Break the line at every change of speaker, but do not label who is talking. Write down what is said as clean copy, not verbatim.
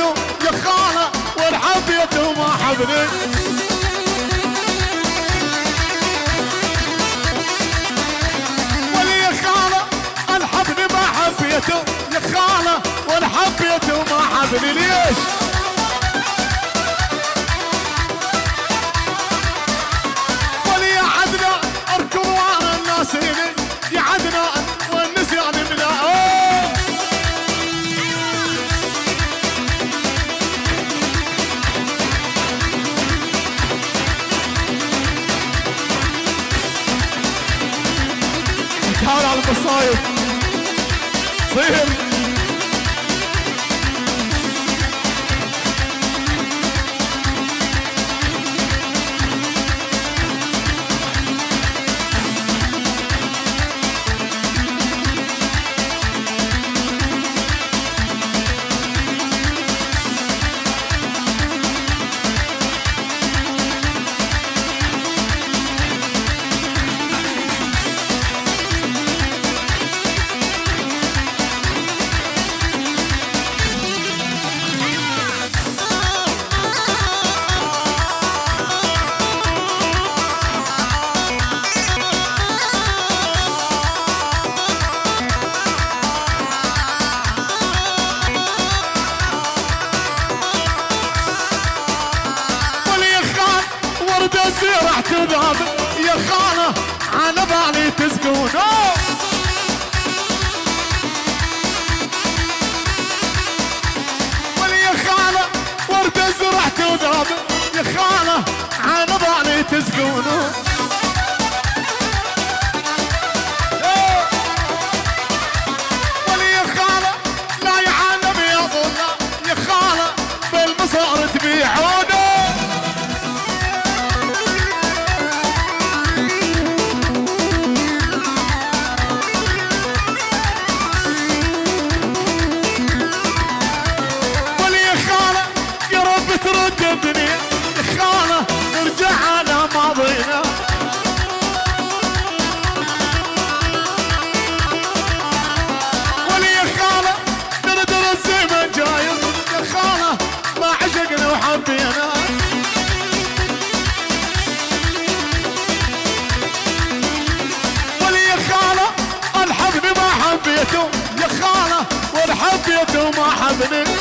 حبيته يا خالة ولا حبيته ما حبني. ولي يا خالة الحبني ما حبيته يا خالة ولا حبيته ما حبني. ليش؟ ولي يا عدنان اركض وانا الناس يا عدنان والنسيان من تعال على المصايب صير. راح تذهب يا خالة على بالي تسكون. ولي يا خالة وردة راح تذهب يا خالة على بالي تسكون. ولي يا خالة لا يعلم يا ظلة يا خالة بالمصار تبيعونه. ترد الدنيا يا خالة نرجع على ماضينا. ولي يا خالة ندر الزمن جاير يا خالة ما عشقنا وحبينا. ولي يا خالة الحبني ما حبيته يا خالة ولا حبيته ما حبني.